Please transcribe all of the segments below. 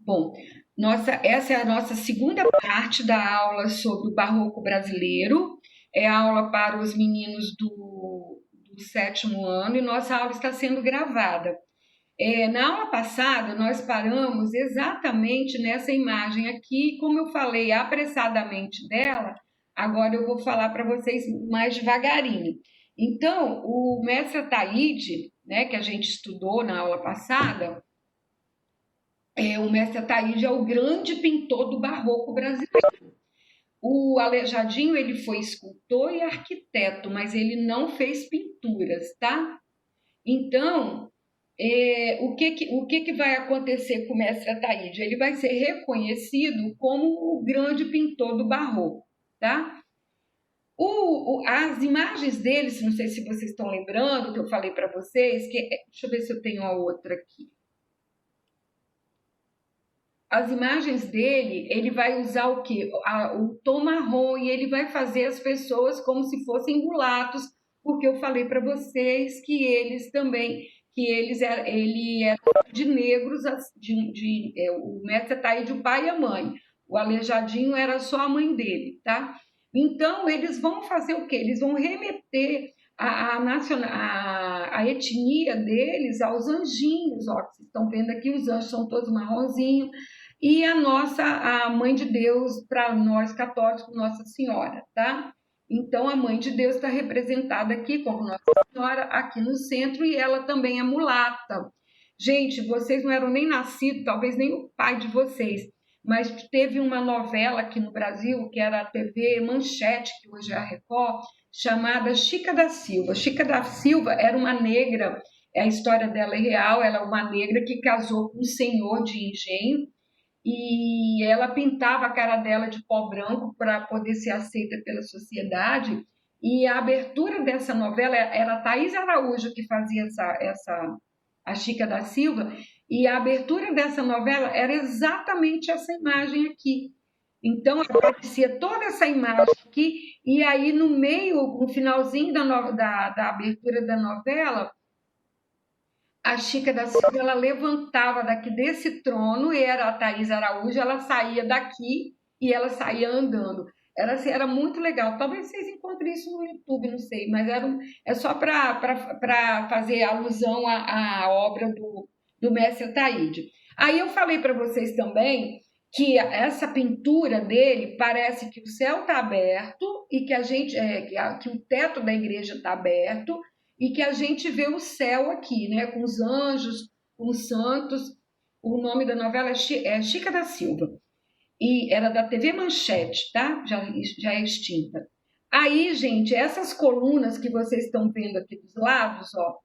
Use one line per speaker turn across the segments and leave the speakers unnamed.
Bom, essa é a nossa segunda parte da aula sobre o Barroco brasileiro. É a aula para os meninos do sétimo ano e nossa aula está sendo gravada. Na aula passada, nós paramos exatamente nessa imagem aqui, como eu falei apressadamente dela, agora eu vou falar para vocês mais devagarinho. Então, o mestre Ataíde, né, que a gente estudou na aula passada, o mestre Ataíde é o grande pintor do barroco brasileiro. O Aleijadinho, ele foi escultor e arquiteto, mas ele não fez pinturas, tá? Então, o que vai acontecer com o mestre Ataíde? Ele vai ser reconhecido como o grande pintor do barroco, tá? As imagens deles, não sei se vocês estão lembrando que eu falei para vocês, deixa eu ver se eu tenho a outra aqui. As imagens dele, ele vai usar o quê? O tom marrom, e ele vai fazer as pessoas como se fossem mulatos, porque eu falei para vocês que eles também, ele era de negros, o mestre tá aí de pai e a mãe. O Aleijadinho era só a mãe dele, tá? Então, eles vão fazer o quê? Eles vão remeter a etnia deles aos anjinhos, ó, vocês estão vendo aqui, os anjos são todos marronzinhos, e a Mãe de Deus, para nós católicos, Nossa Senhora, tá? Então, a Mãe de Deus está representada aqui como Nossa Senhora, aqui no centro, e ela também é mulata. Gente, vocês não eram nem nascidos, talvez nem o pai de vocês, mas teve uma novela aqui no Brasil, que era a TV Manchete, que hoje é a Record, chamada Chica da Silva. Chica da Silva era uma negra, a história dela é real, ela é uma negra que casou com um senhor de engenho, e ela pintava a cara dela de pó branco para poder ser aceita pela sociedade. E a abertura dessa novela era a Thaís Araújo que fazia a Chica da Silva, e a abertura dessa novela era exatamente essa imagem aqui. Então aparecia toda essa imagem aqui, e aí no meio, no finalzinho da abertura da novela, a Chica da Silva, ela levantava daqui desse trono, e era a Thaís Araújo, ela saía daqui e ela saía andando. Era, assim, era muito legal. Talvez vocês encontrem isso no YouTube, não sei, mas é só para fazer alusão à obra do mestre Ataíde. Aí eu falei para vocês também que essa pintura dele parece que o céu está aberto e que que o teto da igreja está aberto, e que a gente vê o céu aqui, né, com os anjos, com os santos. O nome da novela é Chica da Silva, e era da TV Manchete, tá? Já é extinta. Aí, gente, essas colunas que vocês estão vendo aqui dos lados, ó,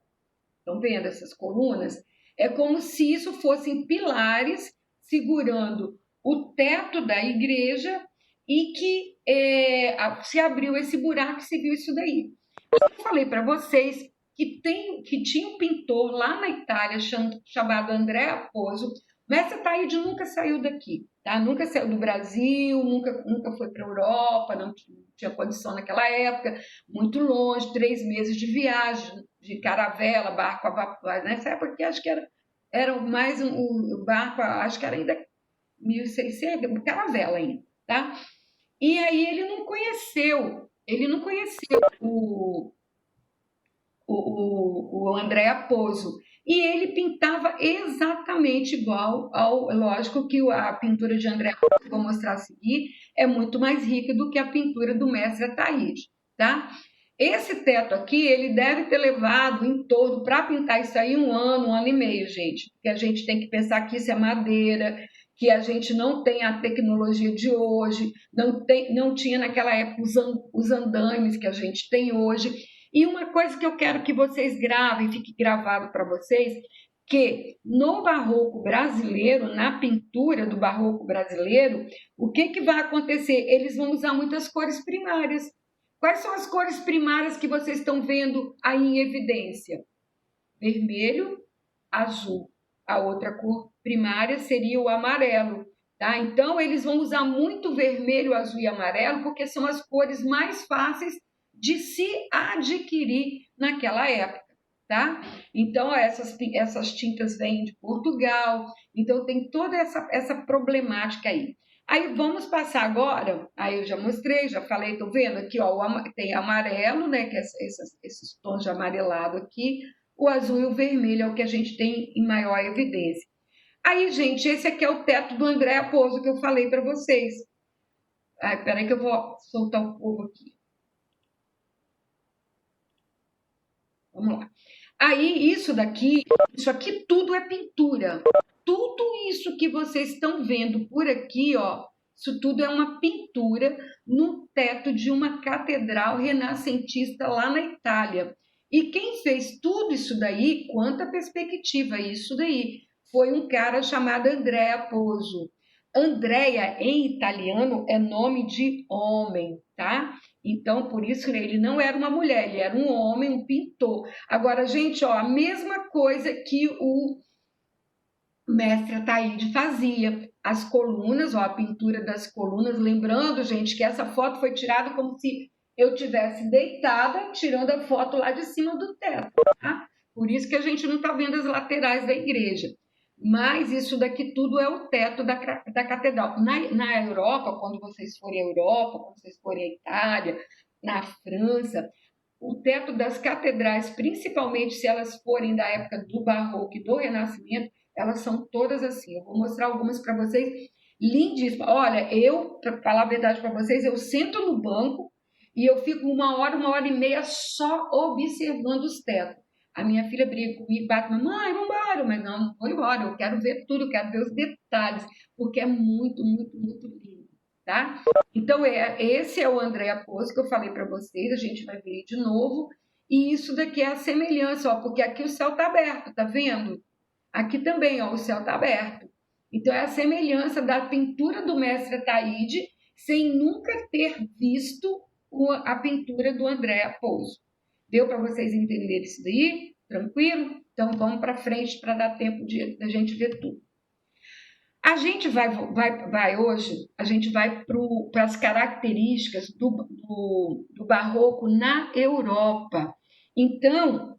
estão vendo essas colunas? É como se isso fossem pilares segurando o teto da igreja, e que se abriu esse buraco e se viu isso daí. Eu falei para vocês que tinha um pintor lá na Itália chamado Andrea Apposo. Mestre Ataíde nunca saiu daqui, tá? Nunca saiu do Brasil, nunca foi para a Europa, não tinha condição naquela época, muito longe, 3 meses de viagem, de caravela, barco a vapor. Nessa época que acho que era mais um barco, acho que era ainda 1600, caravela ainda, tá? E aí ele não conheceu o André Apposo, e ele pintava exatamente igual lógico que a pintura de André Apposo, que eu vou mostrar a seguir, é muito mais rica do que a pintura do mestre Ataíde, tá? Esse teto aqui, ele deve ter levado em torno, para pintar isso aí, 1 ano e meio, gente, porque a gente tem que pensar que isso é madeira, que a gente não tem a tecnologia de hoje, não tinha naquela época os andames que a gente tem hoje. E uma coisa que eu quero que vocês gravem, fique gravado para vocês, que no barroco brasileiro, na pintura do barroco brasileiro, o que vai acontecer? Eles vão usar muitas cores primárias. Quais são as cores primárias que vocês estão vendo aí em evidência? Vermelho, azul. A outra cor primária seria o amarelo, tá? Então, eles vão usar muito vermelho, azul e amarelo, porque são as cores mais fáceis de se adquirir naquela época, tá? Então, essas tintas vêm de Portugal, então tem toda essa problemática aí. Aí vamos passar agora, aí eu já mostrei, já falei, tô vendo aqui, ó, tem amarelo, né, que é esses tons de amarelado aqui, o azul e o vermelho é o que a gente tem em maior evidência. Aí, gente, esse aqui é o teto do André Raposo que eu falei para vocês. Ai, peraí que eu vou soltar o povo aqui. Vamos lá. Aí, isso aqui tudo é pintura. Tudo isso que vocês estão vendo por aqui, ó, isso tudo é uma pintura no teto de uma catedral renascentista lá na Itália. E quem fez tudo isso daí, quanta perspectiva isso daí, foi um cara chamado Andrea Pozzo. Andrea, em italiano, é nome de homem, tá? Então, por isso ele não era uma mulher, ele era um homem, um pintor. Agora, gente, ó, a mesma coisa que o mestre Ataíde fazia. As colunas, ó, a pintura das colunas, lembrando, gente, que essa foto foi tirada como se eu tivesse deitada, tirando a foto lá de cima do teto, tá? Por isso que a gente não está vendo as laterais da igreja. Mas isso daqui tudo é o teto da catedral. Na Europa, quando vocês forem à Europa, quando vocês forem à Itália, na França, o teto das catedrais, principalmente se elas forem da época do Barroco e do Renascimento, elas são todas assim. Eu vou mostrar algumas para vocês, lindíssimas. Olha, para falar a verdade para vocês, eu sento no banco e eu fico uma hora e meia só observando os tetos. A minha filha briga comigo, bate, mãe, vamos embora. Mas não vou embora, eu quero ver tudo, eu quero ver os detalhes, porque é muito, muito, muito lindo, tá? Então, esse é o André Pozzo que eu falei para vocês, a gente vai ver de novo. E isso daqui é a semelhança, ó, porque aqui o céu está aberto, tá vendo? Aqui também, ó, o céu está aberto. Então, é a semelhança da pintura do mestre Ataíde, sem nunca ter visto a pintura do André Pozzo. Deu para vocês entenderem isso daí? Tranquilo? Então, vamos para frente para dar tempo da gente ver tudo. A gente vai hoje, a gente vai para as características do barroco na Europa. Então,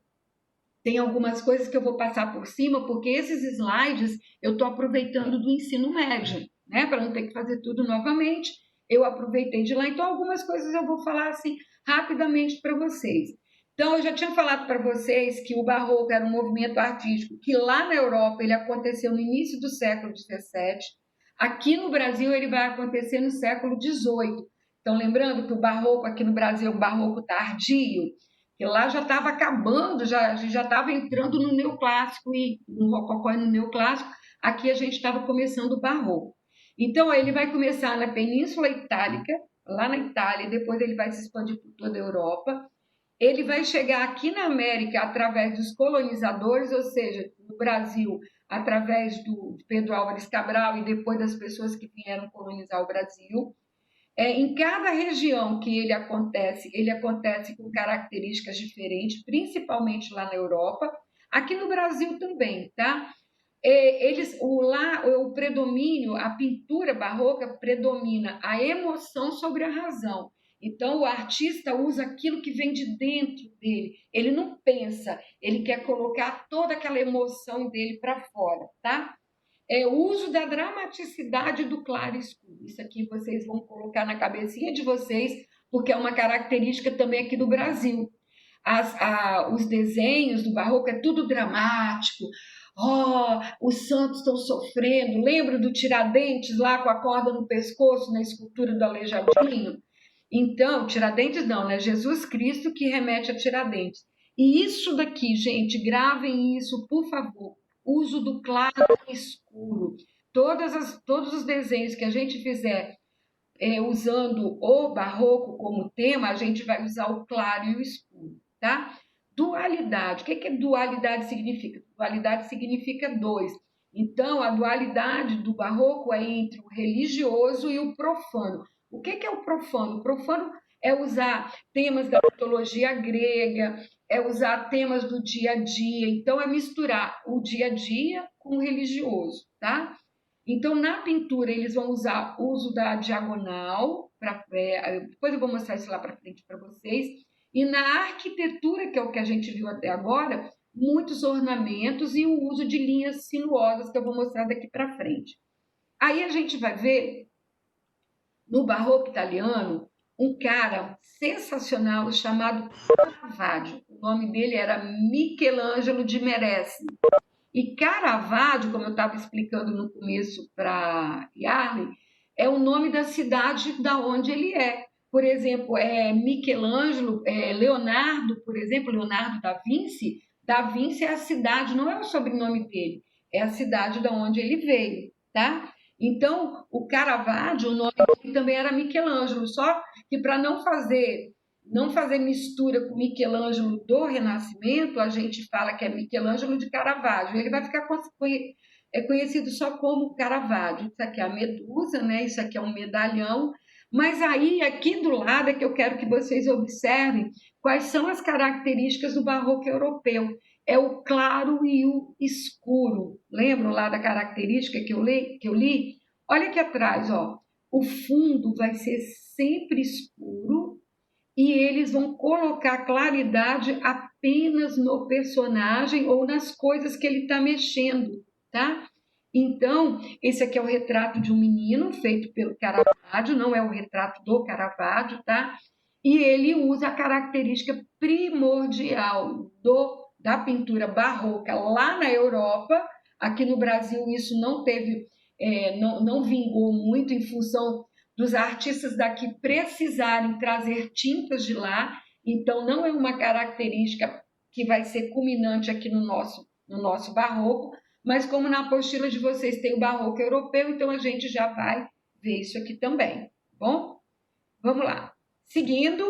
tem algumas coisas que eu vou passar por cima, porque esses slides eu estou aproveitando do ensino médio, né? Para não ter que fazer tudo novamente. Eu aproveitei de lá, então algumas coisas eu vou falar assim rapidamente para vocês. Então, eu já tinha falado para vocês que o Barroco era um movimento artístico que lá na Europa ele aconteceu no início do século XVII. Aqui no Brasil ele vai acontecer no século XVIII. Então, lembrando que o Barroco aqui no Brasil é o Barroco tardio, que lá já estava acabando, já estava entrando no neoclássico e no rococó e no neoclássico. Aqui a gente estava começando o Barroco. Então, ele vai começar na Península Itálica, lá na Itália, e depois ele vai se expandir por toda a Europa. Ele vai chegar aqui na América através dos colonizadores, ou seja, no Brasil, através do Pedro Álvares Cabral e depois das pessoas que vieram colonizar o Brasil. Em cada região que ele acontece com características diferentes, principalmente lá na Europa, aqui no Brasil também, tá? O predomínio, a pintura barroca predomina a emoção sobre a razão. Então, o artista usa aquilo que vem de dentro dele. Ele não pensa, ele quer colocar toda aquela emoção dele para fora, tá? É o uso da dramaticidade do claro e escuro. Isso aqui vocês vão colocar na cabecinha de vocês, porque é uma característica também aqui do Brasil. Os desenhos do Barroco é tudo dramático. Oh, os santos estão sofrendo. Lembra do Tiradentes lá com a corda no pescoço na escultura do Aleijadinho? Então, Tiradentes não, né? Jesus Cristo que remete a Tiradentes. E isso daqui, gente, gravem isso, por favor. Uso do claro e escuro. Todos os desenhos que a gente fizer usando o barroco como tema, a gente vai usar o claro e o escuro, tá? Dualidade. O que dualidade significa? Dualidade significa dois. Então, a dualidade do barroco é entre o religioso e o profano. O que é o profano? O profano é usar temas da mitologia grega, é usar temas do dia a dia. Então, é misturar o dia a dia com o religioso, tá? Então, na pintura, eles vão usar o uso da diagonal, depois eu vou mostrar isso lá para frente para vocês. E na arquitetura, que é o que a gente viu até agora, muitos ornamentos e o uso de linhas sinuosas que eu vou mostrar daqui para frente. Aí a gente vai ver no barroco italiano um cara sensacional chamado Caravaggio. O nome dele era Michelangelo de Meresi. E Caravaggio, como eu estava explicando no começo para Yarley, é o nome da cidade da onde ele é. Por exemplo, Michelangelo, Leonardo, por exemplo, Leonardo da Vinci. Da Vinci é a cidade, não é o sobrenome dele, é a cidade da onde ele veio, tá? Então, o Caravaggio, o nome dele também era Michelangelo, só que para não fazer mistura com Michelangelo do Renascimento, a gente fala que é Michelangelo de Caravaggio. Ele vai ficar conhecido só como Caravaggio. Isso aqui é a medusa, né? Isso aqui é um medalhão. Mas aí, aqui do lado, é que eu quero que vocês observem quais são as características do barroco europeu. É o claro e o escuro. Lembram lá da característica que eu li? Olha aqui atrás, ó. O fundo vai ser sempre escuro e eles vão colocar claridade apenas no personagem ou nas coisas que ele está mexendo, tá? Então, esse aqui é o retrato de um menino feito pelo Caravaggio, não é o retrato do Caravaggio, tá? E ele usa a característica primordial da pintura barroca lá na Europa. Aqui no Brasil isso não teve, não vingou muito em função dos artistas daqui precisarem trazer tintas de lá, então não é uma característica que vai ser culminante aqui no nosso barroco, mas como na apostila de vocês tem o barroco europeu, então a gente já vai ver isso aqui também, tá bom? Vamos lá. Seguindo,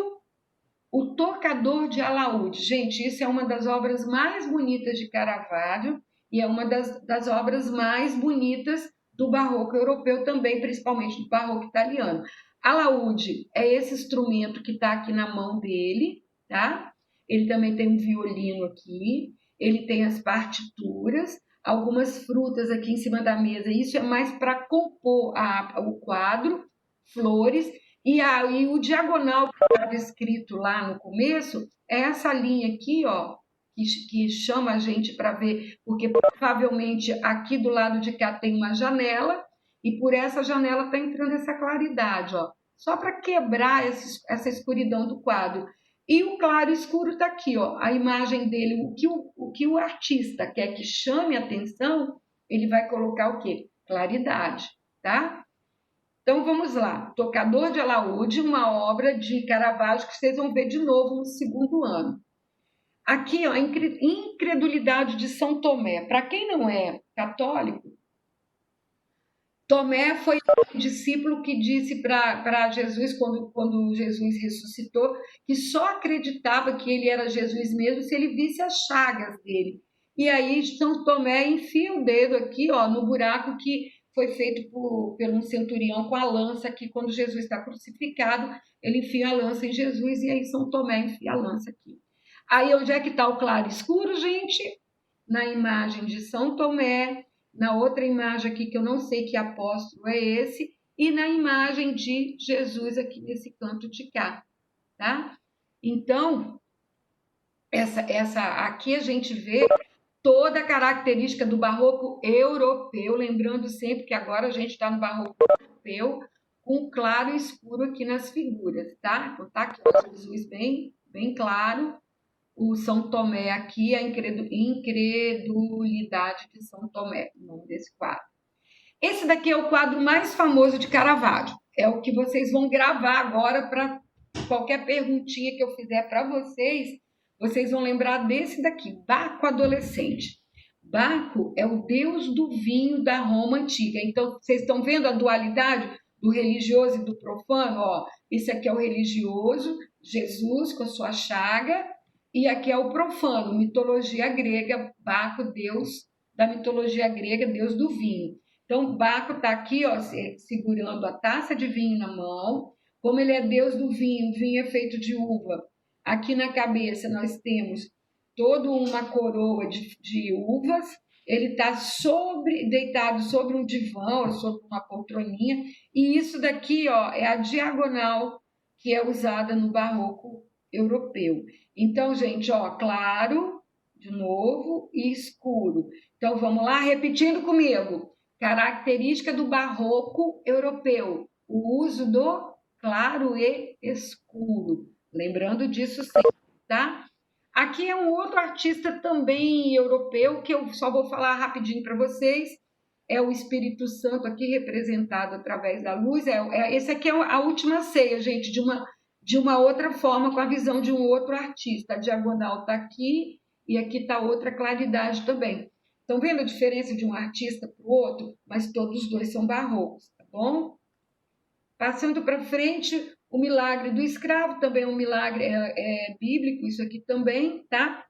o Tocador de Alaúde. Gente, isso é uma das obras mais bonitas de Caravaggio e é uma das obras mais bonitas do barroco europeu também, principalmente do barroco italiano. Alaúde é esse instrumento que está aqui na mão dele, tá? Ele também tem um violino aqui, ele tem as partituras, algumas frutas aqui em cima da mesa. Isso é mais para compor o quadro, flores, e aí o diagonal que estava escrito lá no começo é essa linha aqui, ó, que chama a gente para ver, porque provavelmente aqui do lado de cá tem uma janela, e por essa janela está entrando essa claridade, ó, só para quebrar essa escuridão do quadro. E o claro e escuro está aqui, ó, a imagem dele, o que o artista quer que chame a atenção, ele vai colocar o quê? Claridade, tá? Então vamos lá, Tocador de Alaúde, uma obra de Caravaggio que vocês vão ver de novo no segundo ano. Aqui, ó, a incredulidade de São Tomé. Para quem não é católico, Tomé foi o discípulo que disse para Jesus, quando Jesus ressuscitou, que só acreditava que ele era Jesus mesmo se ele visse as chagas dele. E aí São Tomé enfia o dedo aqui, ó, no buraco que foi feito por um centurião com a lança, que quando Jesus está crucificado, ele enfia a lança em Jesus e aí São Tomé enfia a lança aqui. Aí onde é que está o claro e escuro, gente? Na imagem de São Tomé, na outra imagem aqui que eu não sei que apóstolo é esse, e na imagem de Jesus aqui nesse canto de cá, tá? Então, aqui a gente vê toda a característica do barroco europeu, lembrando sempre que agora a gente está no barroco europeu, com claro e escuro aqui nas figuras, tá? Então tá aqui o Jesus bem claro, o São Tomé aqui, a incredulidade de São Tomé, o nome desse quadro. Esse daqui é o quadro mais famoso de Caravaggio, é o que vocês vão gravar agora para qualquer perguntinha que eu fizer para vocês vão lembrar desse daqui, Baco Adolescente. Baco é o deus do vinho da Roma antiga. Então, vocês estão vendo a dualidade do religioso e do profano? Ó, esse aqui é o religioso, Jesus com a sua chaga, e aqui é o profano, mitologia grega, Baco, deus da mitologia grega, deus do vinho. Então, Baco está aqui, ó, segurando a taça de vinho na mão. Como ele é deus do vinho, o vinho é feito de uva. Aqui na cabeça nós temos toda uma coroa de uvas. Ele está deitado sobre um divã, sobre uma poltroninha. E isso daqui, ó, é a diagonal que é usada no barroco europeu. Então, gente, ó, claro, de novo, e escuro. Então, vamos lá, repetindo comigo. Característica do barroco europeu, o uso do claro e escuro. Lembrando disso sempre, tá? Aqui é um outro artista também europeu, que eu só vou falar rapidinho para vocês. É o Espírito Santo aqui representado através da luz. Esse aqui é a última ceia, gente, de uma outra forma, com a visão de um outro artista. A diagonal está aqui e aqui está outra claridade também. Estão vendo a diferença de um artista para o outro? Mas todos os dois são barrocos, tá bom? Passando para frente, o milagre do escravo, também é um milagre bíblico, isso aqui também, tá?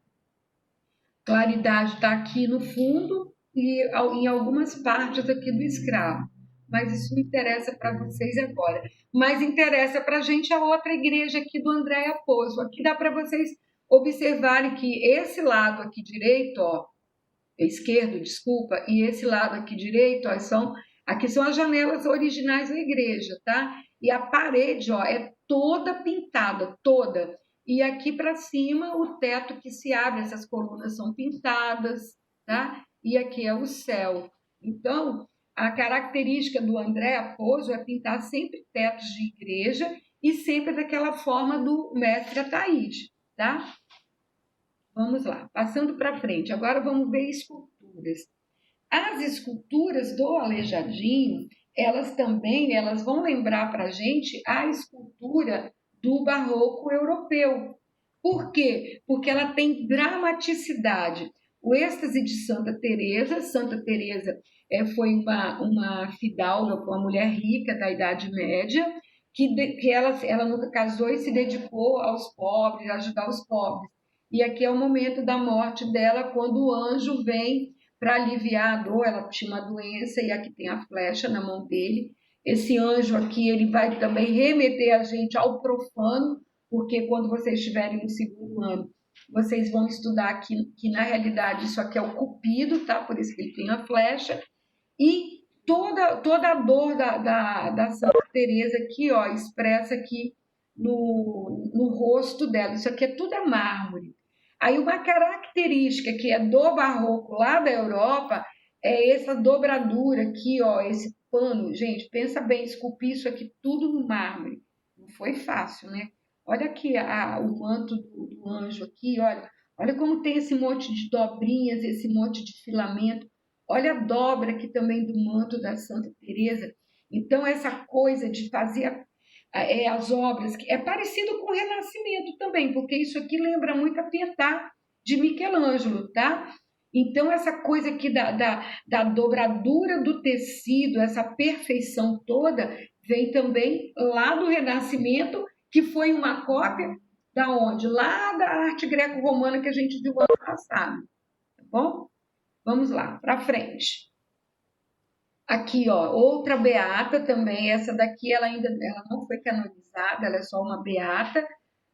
Claridade está aqui no fundo e em algumas partes aqui do escravo. Mas isso não interessa para vocês agora. Mas interessa para a gente a outra igreja aqui do Andréa Pozzo. Aqui dá para vocês observarem que esse lado aqui direito, ó, esquerdo, desculpa, e esse lado aqui direito, ó, aqui são as janelas originais da igreja, tá? E a parede, ó, é toda pintada, toda. E aqui para cima, o teto que se abre, essas colunas são pintadas, tá? E aqui é o céu. Então, a característica do Andréa Pozzo é pintar sempre tetos de igreja e sempre daquela forma do mestre Ataíde, tá? Vamos lá, passando para frente. Agora vamos ver esculturas. As esculturas do Aleijadinho, elas vão lembrar para a gente a escultura do barroco europeu. Por quê? Porque ela tem dramaticidade. O êxtase de Santa Teresa foi uma fidalga, uma mulher rica da Idade Média, que ela nunca casou e se dedicou aos pobres, a ajudar os pobres. E aqui é o momento da morte dela, quando o anjo vem para aliviar a dor. Ela tinha uma doença e aqui tem a flecha na mão dele. Esse anjo aqui, ele vai também remeter a gente ao profano, porque quando vocês estiverem no segundo ano, vocês vão estudar que na realidade isso aqui é o cupido, tá? Por isso que ele tem a flecha. E toda a dor da Santa Teresa aqui, ó, expressa aqui no rosto dela. Isso aqui tudo é mármore. Aí uma característica que é do barroco lá da Europa é essa dobradura aqui, ó, esse pano. Gente, pensa bem, esculpir isso aqui tudo no mármore. Não foi fácil, né? Olha aqui o manto do anjo aqui, olha como tem esse monte de dobrinhas, esse monte de filamento. Olha a dobra aqui também do manto da Santa Teresa. Então, essa coisa de fazer as obras, que é parecido com o Renascimento também, porque isso aqui lembra muito a Pietà de Michelangelo, tá? Então, essa coisa aqui da dobradura do tecido, essa perfeição toda, vem também lá do Renascimento, que foi uma cópia da onde? Lá da arte greco-romana que a gente viu ano passado, tá bom? Vamos lá, para frente. Aqui, ó, outra beata também. Essa daqui ela não foi canonizada, ela é só uma beata.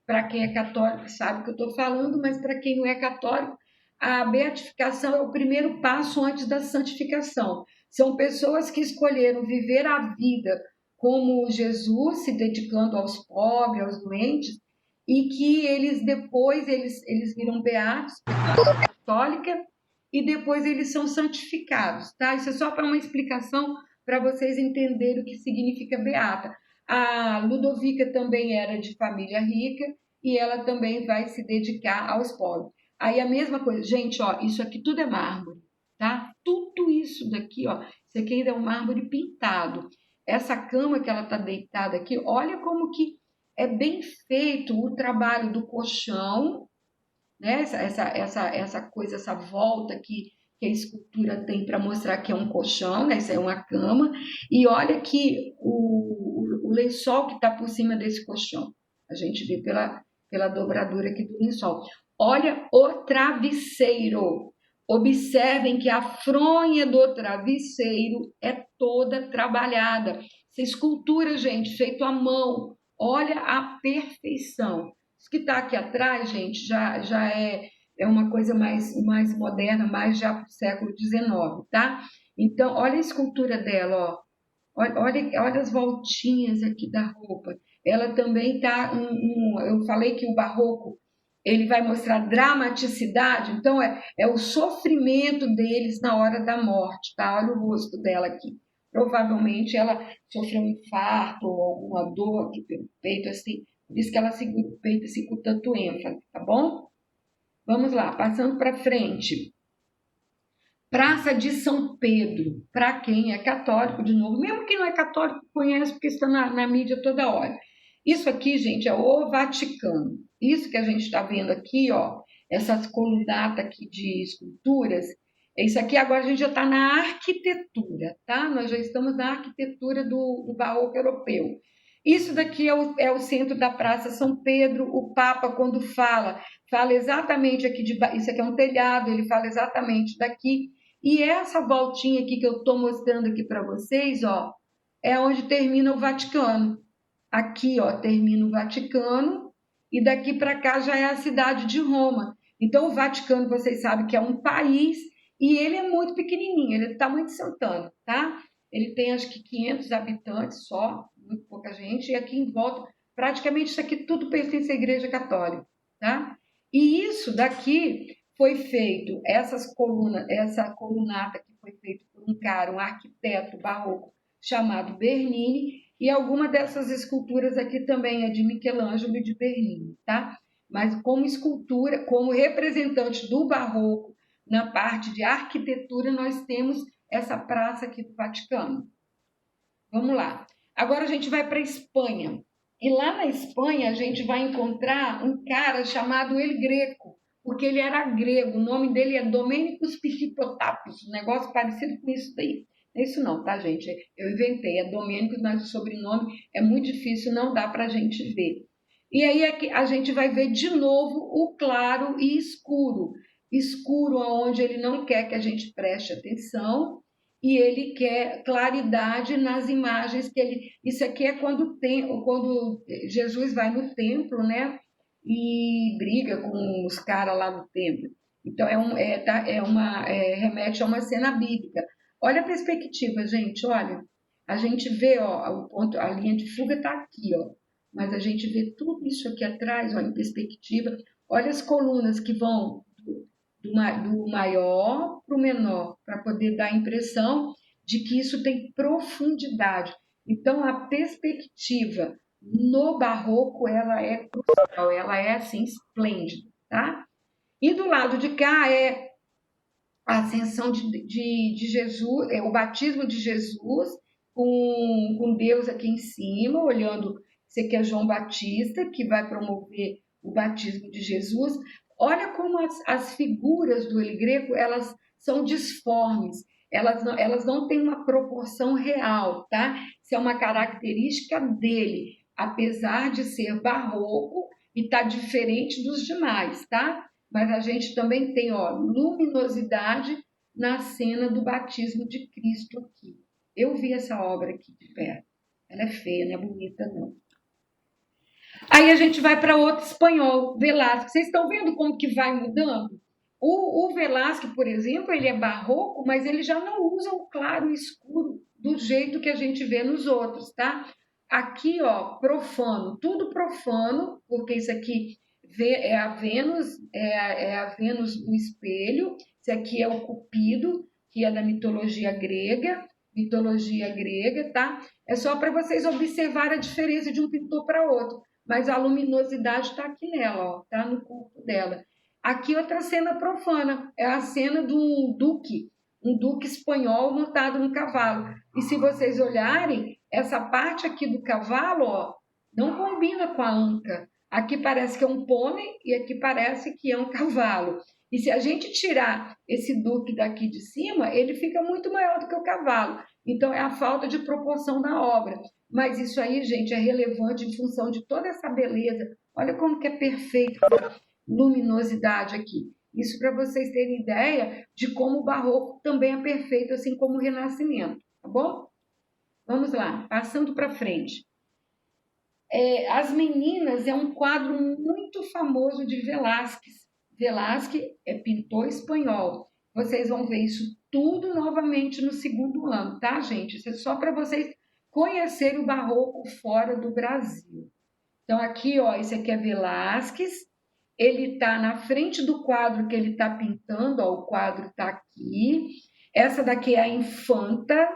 Para quem é católico sabe o que eu estou falando, mas para quem não é católico, a beatificação é o primeiro passo antes da santificação. São pessoas que escolheram viver a vida como Jesus, se dedicando aos pobres, aos doentes, e que eles depois eles viram beatos, católica, e depois eles são santificados, tá? Isso é só para uma explicação para vocês entenderem o que significa beata. A Ludovica também era de família rica e ela também vai se dedicar aos pobres. Aí a mesma coisa, gente, ó, isso aqui tudo é mármore, tá? Tudo isso daqui, ó, isso aqui ainda é um mármore pintado. Essa cama que ela tá deitada aqui, olha como que é bem feito o trabalho do colchão, né? Essa coisa, essa volta que a escultura tem para mostrar que é um colchão, né? Isso é uma cama. E olha aqui o lençol que está por cima desse colchão. A gente vê pela dobradura aqui do lençol. Olha o travesseiro. Observem que a fronha do travesseiro é toda trabalhada. Essa escultura, gente, feita à mão. Olha a perfeição. Isso que está aqui atrás, gente, já é uma coisa mais moderna, mais já para o século XIX, tá? Então, olha a escultura dela, ó. Olha as voltinhas aqui da roupa. Ela também está. Eu falei que o barroco ele vai mostrar dramaticidade, então é o sofrimento deles na hora da morte, tá? Olha o rosto dela aqui. Provavelmente ela sofreu um infarto ou alguma dor aqui pelo peito, assim, por isso que ela segura o peito assim com tanto ênfase, tá bom? Vamos lá, passando para frente. Praça de São Pedro, para quem é católico, de novo, mesmo quem não é católico conhece, porque está na mídia toda hora. Isso aqui, gente, é o Vaticano. Isso que a gente está vendo aqui, ó, essas colunatas aqui de esculturas, isso aqui agora a gente já está na arquitetura, tá? Nós já estamos na arquitetura do barroco europeu. Isso daqui é o centro da Praça São Pedro. O Papa, quando fala exatamente aqui de isso aqui é um telhado, ele fala exatamente daqui. E essa voltinha aqui que eu estou mostrando aqui para vocês, ó, é onde termina o Vaticano. Aqui, ó, termina o Vaticano e daqui para cá já é a cidade de Roma. Então, o Vaticano, vocês sabem que é um país e ele é muito pequenininho, ele é do tamanho de Santana, tá? Ele tem acho que 500 habitantes só, muito pouca gente, e aqui em volta, praticamente isso aqui tudo pertence à Igreja Católica, tá? E isso daqui foi feito, essa colunata que foi feita por um cara, um arquiteto barroco chamado Bernini, e alguma dessas esculturas aqui também é de Michelangelo e de Bernini, tá? Mas como escultura, como representante do barroco, na parte de arquitetura, nós temos essa praça aqui do Vaticano. Vamos lá. Agora a gente vai para a Espanha. E lá na Espanha a gente vai encontrar um cara chamado El Greco, porque ele era grego. O nome dele é Domênicos Pisiphotapos, um negócio parecido com isso daí. Não é isso não, tá, gente? Eu inventei, é Domênicos, mas o sobrenome é muito difícil, não dá para a gente ver. E aí a gente vai ver de novo o claro e escuro. Escuro onde ele não quer que a gente preste atenção, e ele quer claridade nas imagens que ele. Isso aqui é quando Jesus vai no templo, né? E briga com os caras lá no templo. Então remete a uma cena bíblica. Olha a perspectiva, gente. Olha, a gente vê, ó, a linha de fuga está aqui, ó. Mas a gente vê tudo isso aqui atrás, ó, em perspectiva. Olha as colunas que vão do maior para o menor, para poder dar a impressão de que isso tem profundidade. Então, a perspectiva no barroco, ela é crucial, ela é, assim, esplêndida, tá? E do lado de cá é a ascensão de Jesus, é o batismo de Jesus, com Deus aqui em cima, olhando, esse aqui é João Batista, que vai promover o batismo de Jesus. Olha como as figuras do El Greco, elas são disformes, elas não têm uma proporção real, tá? Isso é uma característica dele, apesar de ser barroco e tá diferente dos demais, tá? Mas a gente também tem, ó, luminosidade na cena do batismo de Cristo aqui. Eu vi essa obra aqui de perto. Ela é feia, não é bonita, não. Aí a gente vai para outro espanhol, Velázquez. Vocês estão vendo como que vai mudando? O Velázquez, por exemplo, ele é barroco, mas ele já não usa o claro e escuro do jeito que a gente vê nos outros, tá? Aqui, ó, profano, tudo profano, porque isso aqui é a Vênus, é a Vênus no espelho. Esse aqui é o Cupido, que é da mitologia grega, tá? É só para vocês observarem a diferença de um pintor para outro, mas a luminosidade está aqui nela, ó, tá no corpo dela. Aqui outra cena profana, é a cena de um duque espanhol montado no cavalo. E se vocês olharem, essa parte aqui do cavalo, ó, não combina com a anca. Aqui parece que é um pônei e aqui parece que é um cavalo. E se a gente tirar esse duque daqui de cima, ele fica muito maior do que o cavalo. Então é a falta de proporção da obra. Mas isso aí, gente, é relevante em função de toda essa beleza. Olha como que é perfeito a luminosidade aqui. Isso para vocês terem ideia de como o barroco também é perfeito, assim como o renascimento, tá bom? Vamos lá, passando para frente. As Meninas é um quadro muito famoso de Velázquez. Velázquez é pintor espanhol. Vocês vão ver isso tudo novamente no segundo ano, tá, gente? Isso é só para vocês conhecerem o barroco fora do Brasil. Então, aqui, ó, esse aqui é Velázquez. ele está na frente do quadro que ele está pintando, ó, o quadro está aqui. Essa daqui é a Infanta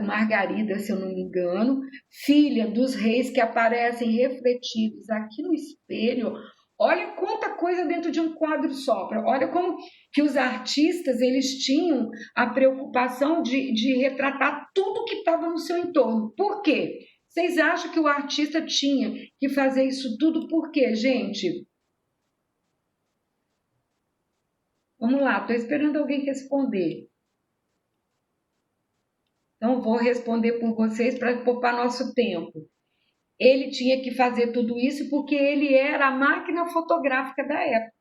Margarida, se eu não me engano, filha dos reis que aparecem refletidos aqui no espelho. Olha quanta coisa dentro de um quadro só. Olha como que os artistas eles tinham a preocupação de retratar tudo que estava no seu entorno. Por quê? Vocês acham que o artista tinha que fazer isso tudo por quê, gente? Vamos lá, estou esperando alguém responder. Então, vou responder por vocês para poupar nosso tempo. Ele tinha que fazer tudo isso porque ele era a máquina fotográfica da época.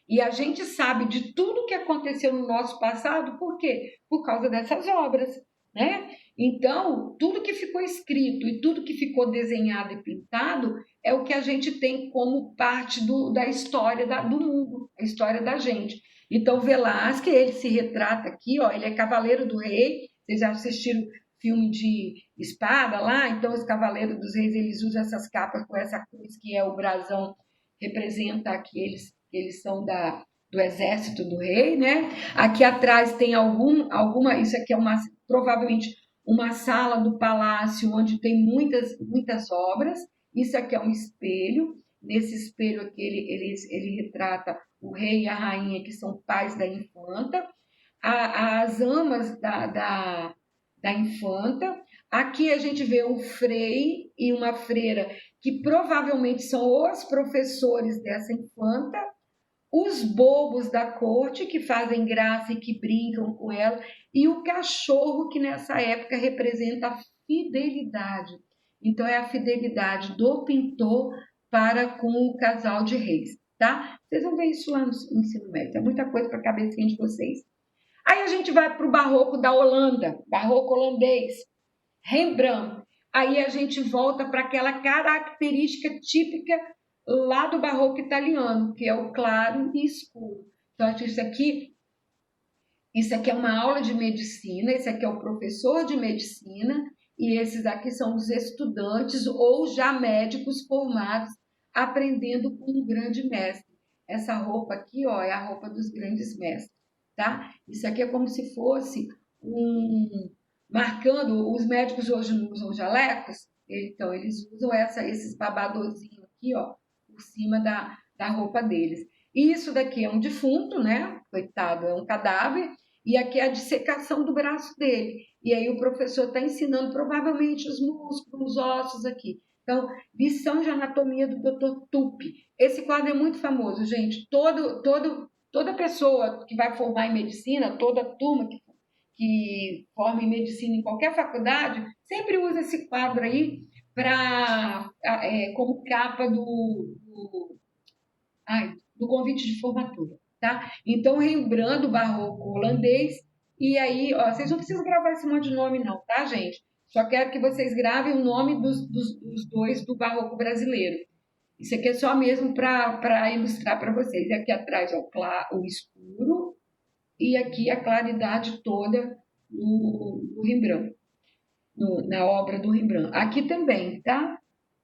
E a gente sabe de tudo que aconteceu no nosso passado, por quê? Por causa dessas obras, né? Então, tudo que ficou escrito e tudo que ficou desenhado e pintado é o que a gente tem como parte da história do mundo, a história da gente. Então, Velázquez, ele se retrata aqui, ó, ele é cavaleiro do rei. Vocês já assistiram filme de espada lá? Então, os cavaleiros dos reis, eles usam essas capas com essa cruz que é o brasão, representa que eles são do exército do rei, né? Aqui atrás tem alguma, isso aqui é provavelmente uma sala do palácio onde tem muitas obras. Isso aqui é um espelho. Nesse espelho aqui ele retrata o rei e a rainha, que são pais da infanta, as amas da infanta. Aqui a gente vê um frei e uma freira, que provavelmente são os professores dessa infanta, os bobos da corte, que fazem graça e que brincam com ela, e o cachorro, que nessa época representa a fidelidade. Então, é a fidelidade do pintor para com o casal de reis, tá? Vocês vão ver isso lá no ensino médio, é muita coisa para a cabecinha de vocês. Aí a gente vai para o barroco da Holanda, barroco holandês, Rembrandt. Aí a gente volta para aquela característica típica lá do barroco italiano, que é o claro e escuro. Então, isso aqui é uma aula de medicina, esse aqui é o professor de medicina, e esses aqui são os estudantes ou já médicos formados, aprendendo com um grande mestre. Essa roupa aqui, ó, é a roupa dos grandes mestres, tá? Isso aqui é como se fosse marcando, os médicos hoje não usam jalecos, então eles usam esses babadorzinhos aqui, ó, por cima da roupa deles. E isso daqui é um defunto, né? Coitado, é um cadáver, e aqui é a dissecação do braço dele. E aí o professor está ensinando provavelmente os músculos, os ossos aqui. Então, lição de anatomia do Dr. Tupi. Esse quadro é muito famoso, gente. Toda pessoa que vai formar em medicina, toda turma que forma em medicina em qualquer faculdade, sempre usa esse quadro aí como capa do convite de formatura, tá? Então, Rembrandt, do barroco holandês, e aí, ó, vocês não precisam gravar esse monte de nome não, tá, gente? Só quero que vocês gravem o nome dos dois do barroco brasileiro. Isso aqui é só mesmo para ilustrar para vocês. E aqui atrás, ó, o escuro, e aqui a claridade toda no Rembrandt, na obra do Rembrandt. Aqui também, tá?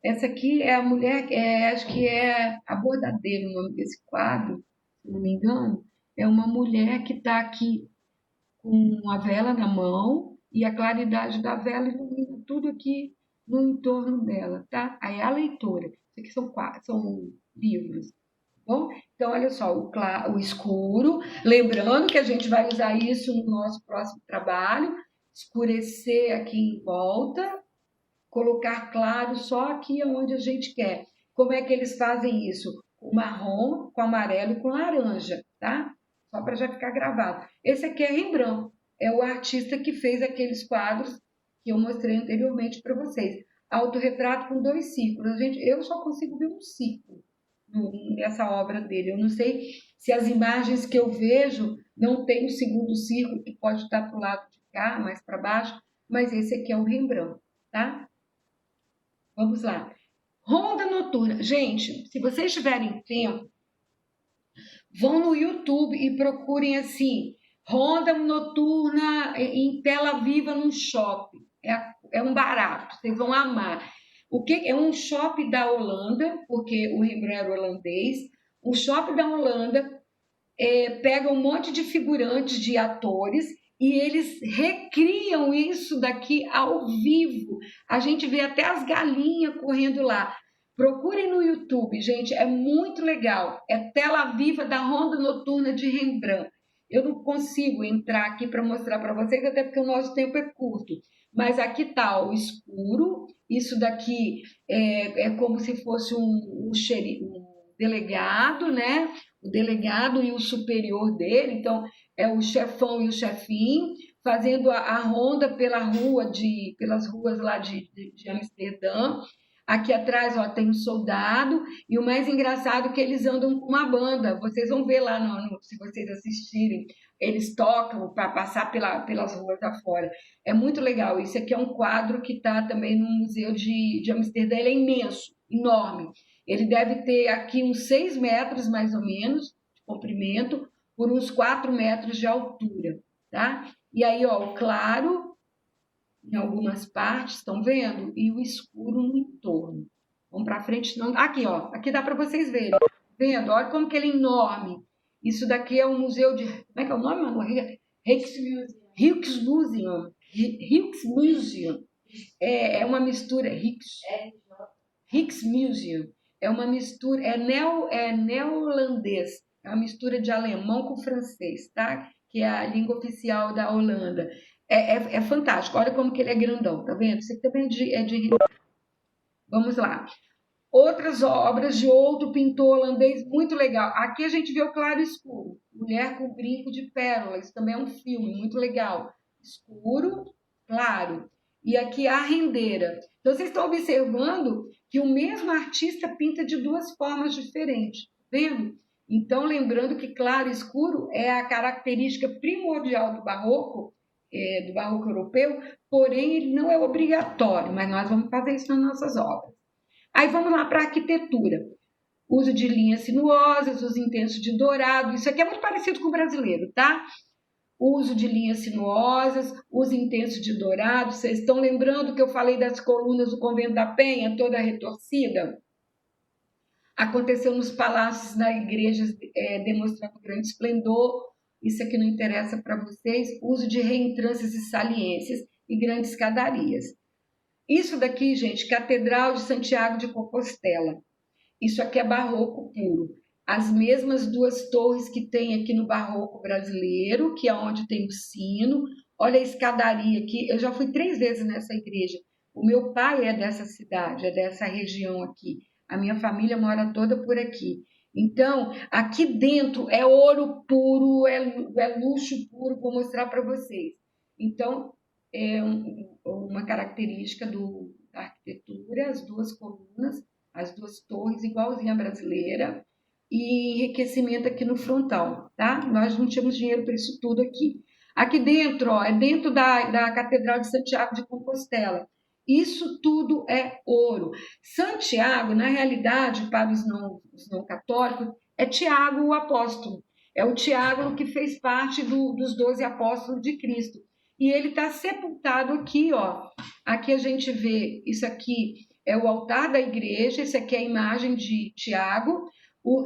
Essa aqui é a mulher, acho que é a bordadeira, o nome desse quadro, se não me engano. É uma mulher que está aqui com a vela na mão e a claridade da vela ilumina tudo aqui no entorno dela, tá? Aí a leitora. Isso aqui são livros. Bom, então, olha só, o escuro, lembrando que a gente vai usar isso no nosso próximo trabalho, escurecer aqui em volta, colocar claro só aqui onde a gente quer. Como é que eles fazem isso? Com marrom, com amarelo e com laranja, tá? Só para já ficar gravado. Esse aqui é Rembrandt, é o artista que fez aqueles quadros que eu mostrei anteriormente para vocês. Autorretrato com 2 círculos. Gente, eu só consigo ver um círculo nessa obra dele. Eu não sei se as imagens que eu vejo não tem o segundo círculo, que pode estar para o lado de cá, mais para baixo, mas esse aqui é o Rembrandt, tá? Vamos lá. Ronda noturna. Gente, se vocês tiverem tempo, vão no YouTube e procurem assim, ronda noturna em tela viva num shopping. É um barato, vocês vão amar. O que é um shopping da Holanda, porque o Rembrandt era holandês. Um shopping da Holanda pega um monte de figurantes, de atores, e eles recriam isso daqui ao vivo. A gente vê até as galinhas correndo lá. Procurem no YouTube, gente, é muito legal. É tela viva da Ronda Noturna de Rembrandt. Eu não consigo entrar aqui para mostrar para vocês, até porque o nosso tempo é curto. Mas aqui está o escuro. Isso daqui é como se fosse um delegado, né? O delegado e o superior dele, então é o chefão e o chefinho, fazendo a ronda pelas ruas lá de Amsterdã. Aqui atrás, ó, tem um soldado, e o mais engraçado é que eles andam com uma banda. Vocês vão ver lá, se vocês assistirem, eles tocam para passar pelas ruas afora. É muito legal. Isso aqui é um quadro que está também no Museu de Amsterdã. Ele é imenso, enorme. Ele deve ter aqui uns 6 metros, mais ou menos, de comprimento, por uns 4 metros de altura, tá? E aí, ó, o claro em algumas partes, estão vendo? E o escuro no entorno. Vamos para frente, não. Aqui, ó, aqui dá para vocês verem. Vendo? Olha como que ele é enorme. Isso daqui é um museu de. Como é que é o nome, amor? Rijksmuseum. Rijksmuseum. É uma mistura. Rijksmuseum. É uma mistura. É neerlandês. É uma mistura de alemão com francês, tá? Que é a língua oficial da Holanda. É fantástico. Olha como que ele é grandão, tá vendo? Isso aqui também é de. Vamos lá. Outras obras de outro pintor holandês muito legal. Aqui a gente vê o claro e escuro. Mulher com brinco de pérola. Isso também é um filme muito legal. Escuro, claro. E aqui a rendeira. Então vocês estão observando que o mesmo artista pinta de duas formas diferentes. Vendo? Então, lembrando que claro e escuro é a característica primordial do barroco europeu, porém ele não é obrigatório, mas nós vamos fazer isso nas nossas obras. Aí vamos lá para a arquitetura. Uso de linhas sinuosas, uso intenso de dourado. Isso aqui é muito parecido com o brasileiro, tá? Uso de linhas sinuosas, uso intenso de dourado. Vocês estão lembrando que eu falei das colunas do Convento da Penha, toda retorcida? Aconteceu nos palácios, nas igrejas, demonstrando grande esplendor. Isso aqui não interessa para vocês. Uso de reentrâncias e saliências e grandes escadarias. Isso daqui, gente, Catedral de Santiago de Compostela. Isso aqui é barroco puro. As mesmas duas torres que tem aqui no barroco brasileiro, que é onde tem o sino. Olha a escadaria aqui. Eu já fui 3 vezes nessa igreja. O meu pai é dessa cidade, é dessa região aqui. A minha família mora toda por aqui. Então, aqui dentro é ouro puro, é luxo puro, vou mostrar para vocês. Então, é uma característica da arquitetura, as duas colunas, as duas torres, igualzinha a brasileira, e enriquecimento aqui no frontal, tá? Nós não tínhamos dinheiro para isso tudo aqui. Aqui dentro, ó, é dentro da Catedral de Santiago de Compostela. Isso tudo é ouro. Santiago, na realidade, para os não católicos, é Tiago o apóstolo. É o Tiago que fez parte dos 12 apóstolos de Cristo. E ele está sepultado aqui, ó. Aqui a gente vê, isso aqui é o altar da igreja, esse aqui é a imagem de Tiago.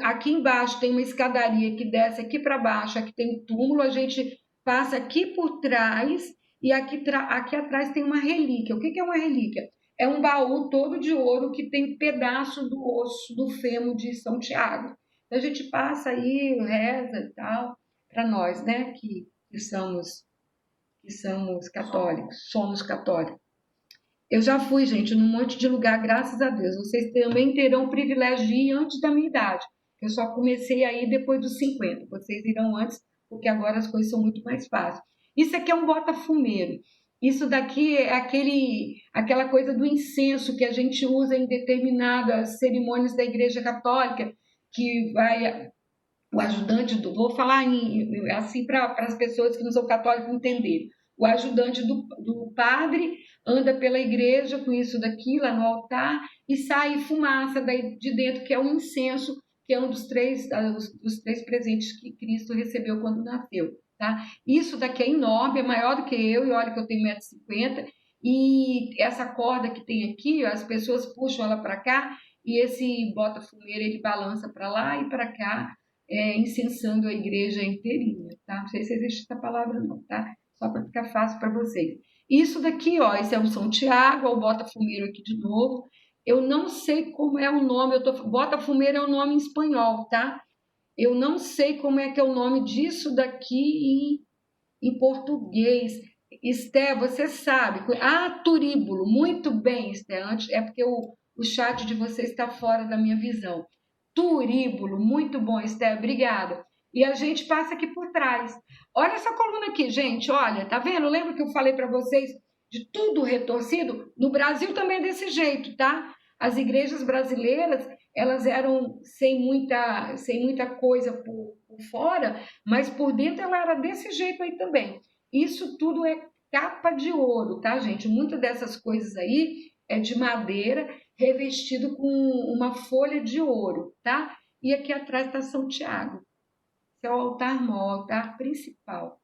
Aqui embaixo tem uma escadaria que desce aqui para baixo, aqui tem um túmulo, a gente passa aqui por trás e aqui atrás tem uma relíquia. O que é uma relíquia? É um baú todo de ouro que tem pedaço do osso do fêmur de São Tiago. Então a gente passa aí, reza e tal, para nós, né, que somos católicos, somos católicos. Eu já fui, gente, num monte de lugar, graças a Deus. Vocês também terão o privilégio de ir antes da minha idade. Eu só comecei a ir depois dos 50. Vocês irão antes, porque agora as coisas são muito mais fáceis. Isso aqui é um botafumeiro. Isso daqui é aquela coisa do incenso que a gente usa em determinadas cerimônias da Igreja Católica, que vai o ajudante vou falar assim para as pessoas que não são católicas entenderem. O ajudante do padre anda pela igreja com isso daqui lá no altar e sai fumaça daí de dentro, que é o incenso, que é um dos três presentes que Cristo recebeu quando nasceu. Tá? Isso daqui é enorme, é maior do que eu, e olha que eu tenho 1,50 m, e essa corda que tem aqui, as pessoas puxam ela para cá e esse bota-fumeiro ele balança para lá e para cá, incensando a igreja inteirinha, tá? Não sei se existe essa palavra não, tá? Só para ficar fácil para vocês. Isso daqui, ó, esse é o São Tiago, ó, o bota-fumeiro aqui de novo. Eu não sei como é o nome, bota-fumeiro é o nome em espanhol, tá? Eu não sei como é que é o nome disso daqui em português. Esté, você sabe. Ah, turíbulo. Muito bem, Esté. Antes, é porque o chat de você está fora da minha visão. Turíbulo. Muito bom, Esté. Obrigada. E a gente passa aqui por trás. Olha essa coluna aqui, gente. Olha, tá vendo? Lembra que eu falei para vocês de tudo retorcido? No Brasil também é desse jeito, tá? As igrejas brasileiras, elas eram sem muita coisa por fora, mas por dentro ela era desse jeito aí também. Isso tudo é capa de ouro, tá, gente? Muitas dessas coisas aí é de madeira revestido com uma folha de ouro, tá? E aqui atrás está São Tiago. Esse é o altar maior, o altar principal.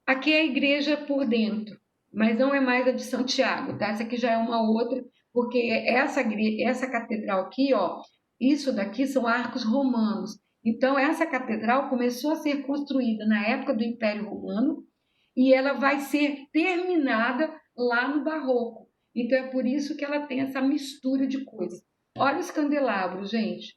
Aqui é a igreja por dentro, mas não é mais a de São Tiago, tá? Essa aqui já é uma outra, porque essa catedral aqui, ó, isso daqui são arcos romanos. Então, essa catedral começou a ser construída na época do Império Romano e ela vai ser terminada lá no Barroco. Então, é por isso que ela tem essa mistura de coisas. Olha os candelabros, gente.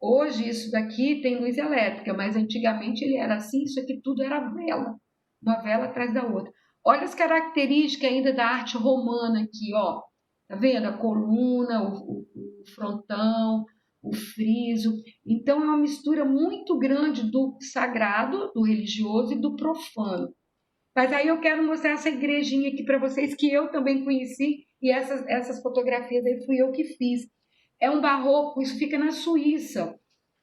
Hoje, isso daqui tem luz elétrica, mas antigamente ele era assim, isso aqui tudo era vela, uma vela atrás da outra. Olha as características ainda da arte romana aqui, ó. Tá vendo? A coluna, o frontão, o friso. Então é uma mistura muito grande do sagrado, do religioso e do profano. Mas aí eu quero mostrar essa igrejinha aqui para vocês que eu também conheci e essas fotografias aí fui eu que fiz. É um barroco, isso fica na Suíça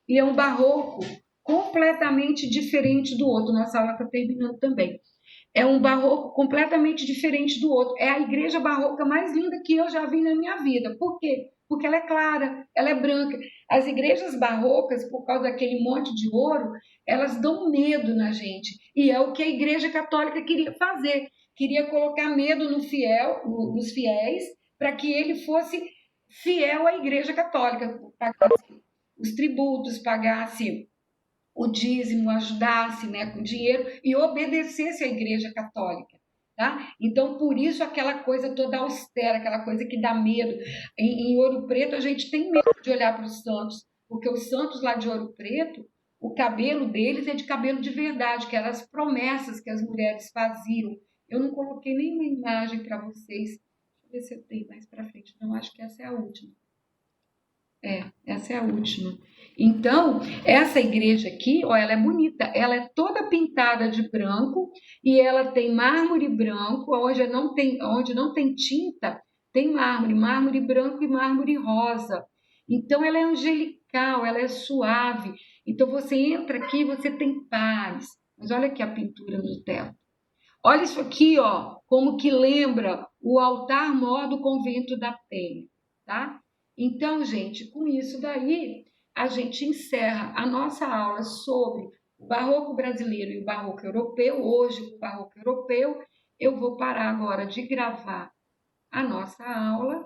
e é um barroco completamente diferente do outro. Nossa aula está terminando também. É um barroco completamente diferente do outro. É a igreja barroca mais linda que eu já vi na minha vida. Por quê? Porque ela é clara, ela é branca. As igrejas barrocas, por causa daquele monte de ouro, elas dão medo na gente. E é o que a igreja católica queria fazer. Queria colocar medo nos fiéis, para que ele fosse fiel à igreja católica, pagasse os tributos, pagasse o dízimo, ajudasse, né, com dinheiro e obedecesse à Igreja Católica. Tá? Então, por isso, aquela coisa toda austera, aquela coisa que dá medo. Em Ouro Preto, a gente tem medo de olhar para os santos, porque os santos lá de Ouro Preto, o cabelo deles é de cabelo de verdade, que eram as promessas que as mulheres faziam. Eu não coloquei nenhuma imagem para vocês. Deixa eu ver se eu tenho mais para frente. Não, acho que essa é a última. Essa é a última. Então, essa igreja aqui, ó, ela é bonita. Ela é toda pintada de branco e ela tem mármore branco, onde não tem tinta, tem mármore branco e mármore rosa. Então, ela é angelical, ela é suave. Então, você entra aqui, você tem paz. Mas olha aqui a pintura no teto. Olha isso aqui, ó, como que lembra o altar mor do convento da Penha, tá? Então, gente, com isso daí, a gente encerra a nossa aula sobre o barroco brasileiro e o barroco europeu. Hoje, o barroco europeu, eu vou parar agora de gravar a nossa aula